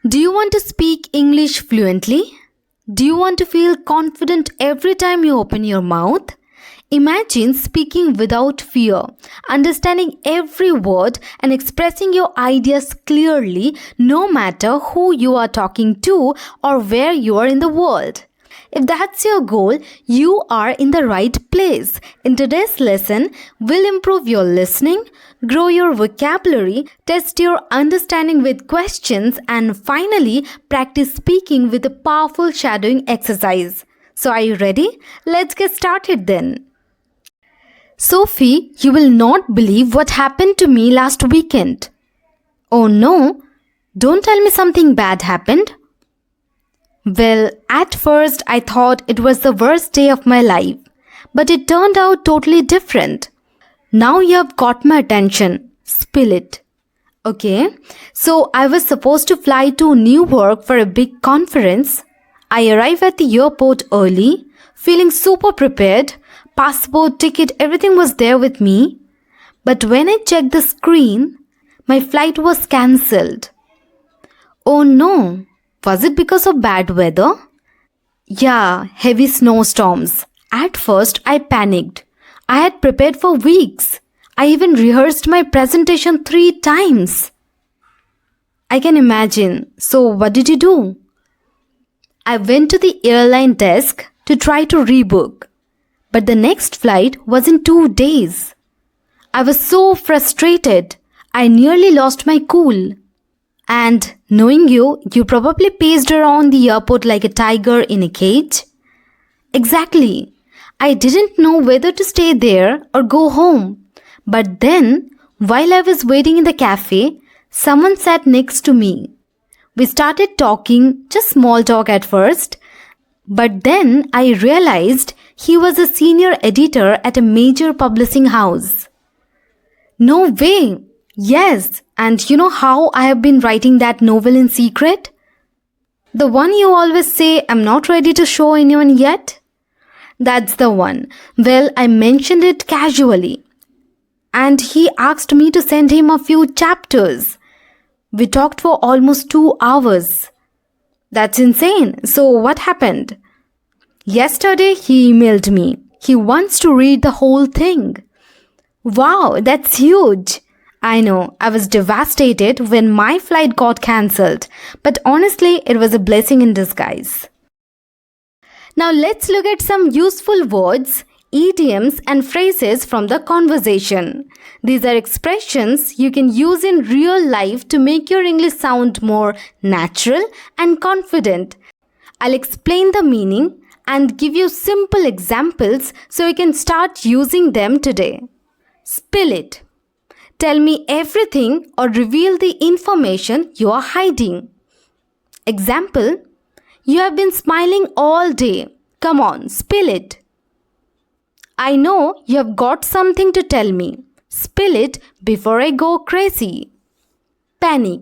Do you want to speak English fluently? Do you want to feel confident every time you open your mouth? Imagine speaking without fear, understanding every word and expressing your ideas clearly no matter who you are talking to or where you are in the world. If that's your goal, you are in the right place. In today's lesson, we'll improve your listening, grow your vocabulary, test your understanding with questions, and finally practice speaking with a powerful shadowing exercise. So are you ready? Let's get started then. Sophie, you will not believe what happened to me last weekend. Oh no, don't tell me something bad happened. Well, at first I thought it was the worst day of my life, but it turned out totally different. Now you have got my attention. Spill it. Okay, so I was supposed to fly to New York for a big conference. I arrived at the airport early, feeling super prepared. Passport, ticket, everything was there with me. But when I checked the screen, my flight was cancelled. Oh no, was it because of bad weather? Yeah, heavy snowstorms. At first, I panicked. I had prepared for weeks. I even rehearsed my presentation 3 times. I can imagine. So, what did you do? I went to the airline desk to try to rebook. But the next flight was in 2 days. I was so frustrated. I nearly lost my cool. And knowing you probably paced around the airport like a tiger in a cage. Exactly. I didn't know whether to stay there or go home. But then, while I was waiting in the cafe, someone sat next to me. We started talking, just small talk at first. But then I realized he was a senior editor at a major publishing house. No way! Yes, and you know how I have been writing that novel in secret? The one you always say I'm not ready to show anyone yet? That's the one. Well, I mentioned it casually. And he asked me to send him a few chapters. We talked for almost 2 hours. That's insane. So what happened? Yesterday he emailed me. He wants to read the whole thing. Wow, that's huge. I know, I was devastated when my flight got cancelled, but honestly, it was a blessing in disguise. Now let's look at some useful words, idioms and phrases from the conversation. These are expressions you can use in real life to make your English sound more natural and confident. I'll explain the meaning and give you simple examples so you can start using them today. Spill it. Tell me everything or reveal the information you are hiding. Example, you have been smiling all day. Come on, spill it. I know you have got something to tell me. Spill it before I go crazy. Panic.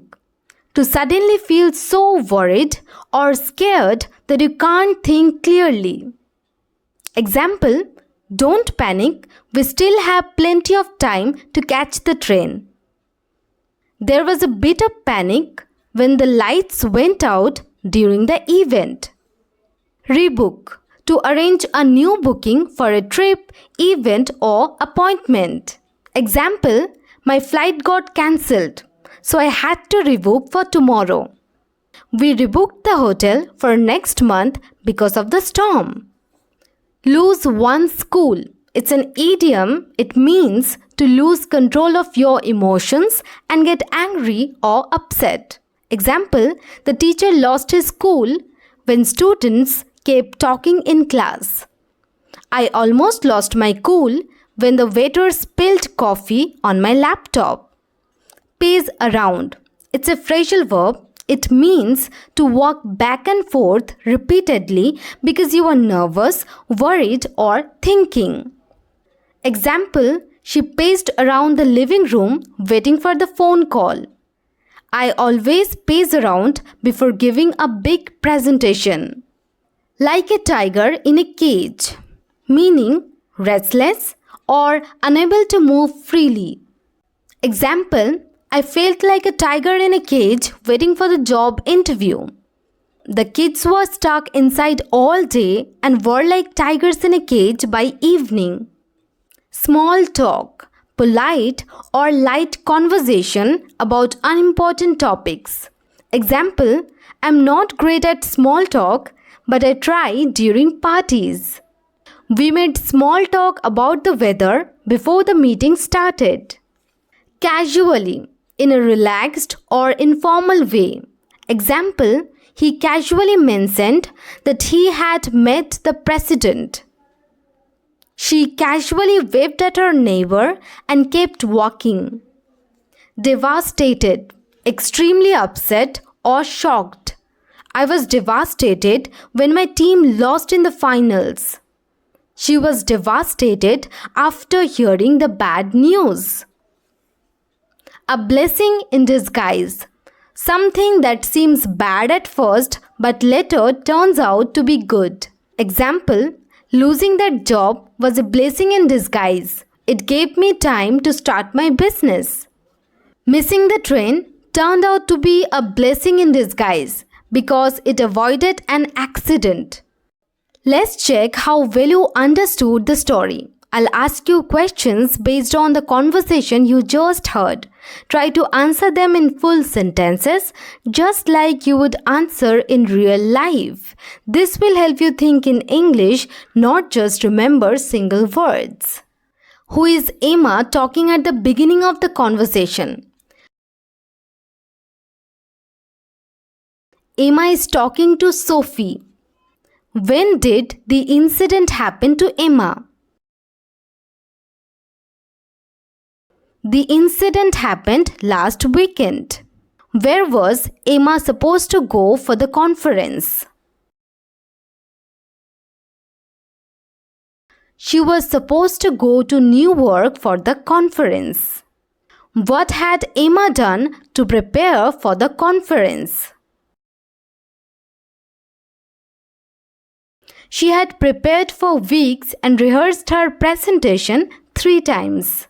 To suddenly feel so worried or scared that you can't think clearly. Example, don't panic, we still have plenty of time to catch the train. There was a bit of panic when the lights went out during the event. Rebook, to arrange a new booking for a trip, event or appointment. Example, my flight got cancelled, so I had to rebook for tomorrow. We rebooked the hotel for next month because of the storm. Lose one's cool. It's an idiom. It means to lose control of your emotions and get angry or upset. Example, the teacher lost his cool when students kept talking in class. I almost lost my cool when the waiter spilled coffee on my laptop. Pace around. It's a phrasal verb. It means to walk back and forth repeatedly because you are nervous, worried, or thinking. Example, she paced around the living room waiting for the phone call. I always pace around before giving a big presentation. Like a tiger in a cage, meaning restless or unable to move freely. Example, I felt like a tiger in a cage waiting for the job interview. The kids were stuck inside all day and were like tigers in a cage by evening. Small talk, polite or light conversation about unimportant topics. Example, I'm not great at small talk, but I try during parties. We made small talk about the weather before the meeting started. Casually, in a relaxed or informal way. Example, he casually mentioned that he had met the president. She casually waved at her neighbor and kept walking. Devastated, extremely upset or shocked. I was devastated when my team lost in the finals. She was devastated after hearing the bad news. A blessing in disguise. Something that seems bad at first but later turns out to be good. Example, losing that job was a blessing in disguise. It gave me time to start my business. Missing the train turned out to be a blessing in disguise because it avoided an accident. Let's check how well you understood the story. I'll ask you questions based on the conversation you just heard. Try to answer them in full sentences, just like you would answer in real life. This will help you think in English, not just remember single words. Who is Emma talking at the beginning of the conversation? Emma is talking to Sophie. When did the incident happen to Emma? The incident happened last weekend. Where was Emma supposed to go for the conference? She was supposed to go to New York for the conference. What had Emma done to prepare for the conference? She had prepared for weeks and rehearsed her presentation 3 times.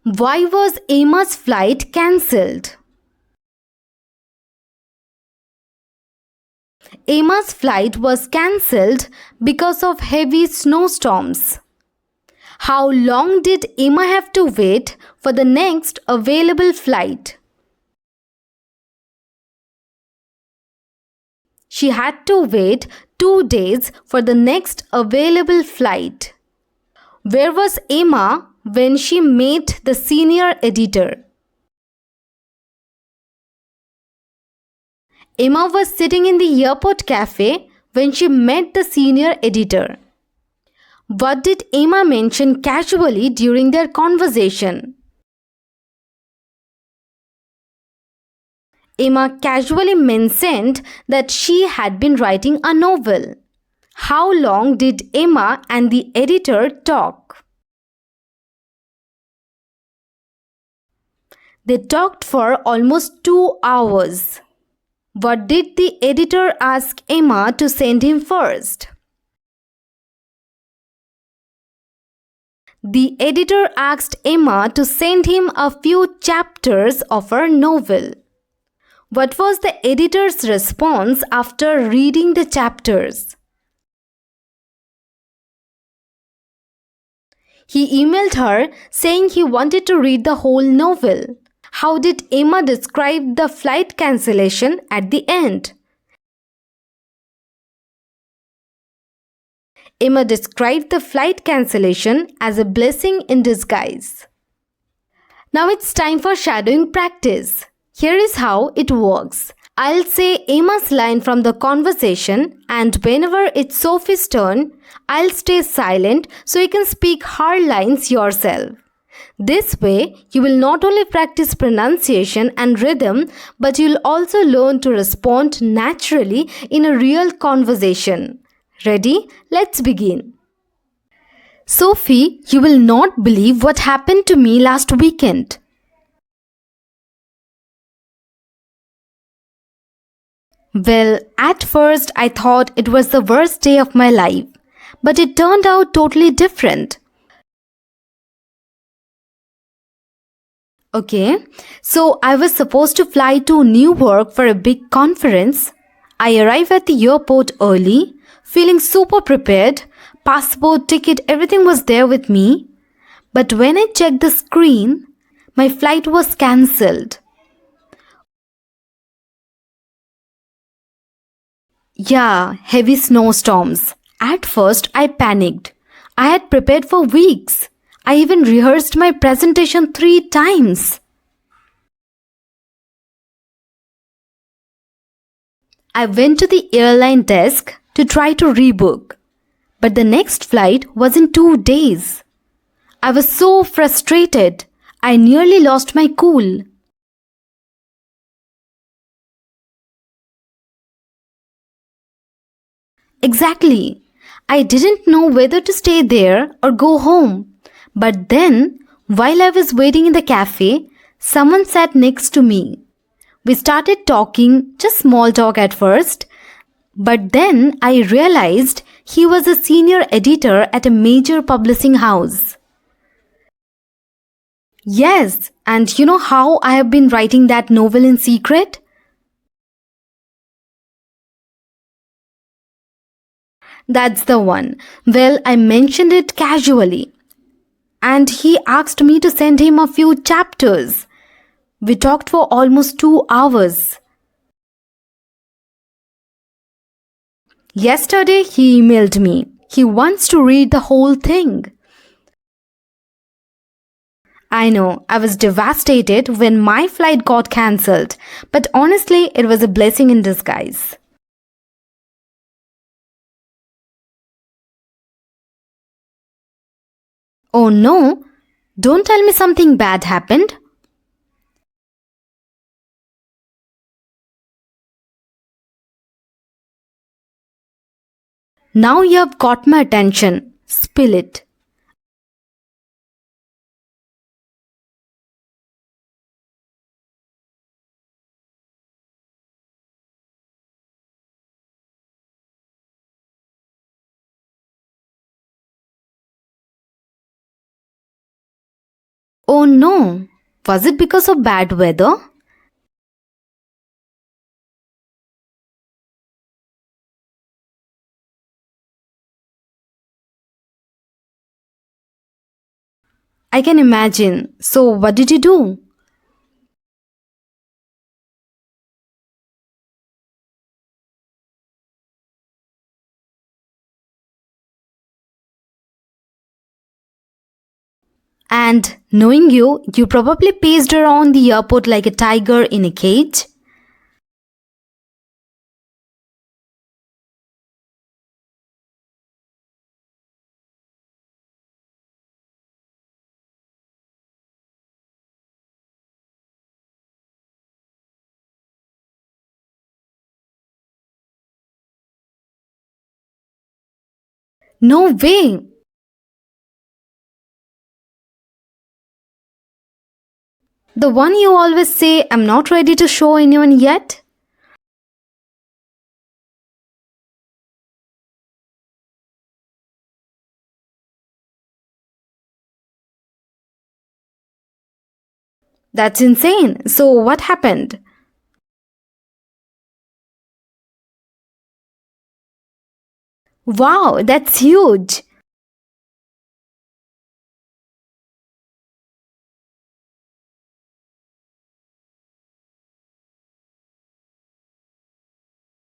Why was Emma's flight cancelled? Emma's flight was cancelled because of heavy snowstorms. How long did Emma have to wait for the next available flight? She had to wait 2 days for the next available flight. Where was Emma when she met the senior editor? Emma was sitting in the airport cafe when she met the senior editor. What did Emma mention casually during their conversation? Emma casually mentioned that she had been writing a novel. How long did Emma and the editor talk? They talked for almost 2 hours. What did the editor ask Emma to send him first? The editor asked Emma to send him a few chapters of her novel. What was the editor's response after reading the chapters? He emailed her saying he wanted to read the whole novel. How did Emma describe the flight cancellation at the end? Emma described the flight cancellation as a blessing in disguise. Now it's time for shadowing practice. Here is how it works. I'll say Emma's line from the conversation, and whenever it's Sophie's turn, I'll stay silent so you can speak her lines yourself. This way, you will not only practice pronunciation and rhythm, but you'll also learn to respond naturally in a real conversation. Ready? Let's begin. Sophie, you will not believe what happened to me last weekend. Well, at first I thought it was the worst day of my life, but it turned out totally different. Okay, so I was supposed to fly to New York for a big conference. I arrived at the airport early, feeling super prepared. Passport, ticket, everything was there with me. But when I checked the screen, my flight was cancelled. Yeah, heavy snowstorms. At first, I panicked. I had prepared for weeks. I even rehearsed my presentation 3 times. I went to the airline desk to try to rebook, but the next flight was in 2 days. I was so frustrated. I nearly lost my cool. Exactly. I didn't know whether to stay there or go home. But then, while I was waiting in the cafe, someone sat next to me. We started talking, just small talk at first, but then I realized he was a senior editor at a major publishing house. Yes, and you know how I have been writing that novel in secret? That's the one. Well, I mentioned it casually, and he asked me to send him a few chapters. We talked for almost 2 hours. Yesterday, he emailed me. He wants to read the whole thing. I know, I was devastated when my flight got cancelled, but honestly, it was a blessing in disguise. Oh no, don't tell me something bad happened. Now you have got my attention. Spill it. Oh no, was it because of bad weather? I can imagine. So, what did you do? And knowing you, you probably paced around the airport like a tiger in a cage. No way! The one you always say, I'm not ready to show anyone yet? That's insane. So, what happened? Wow, that's huge.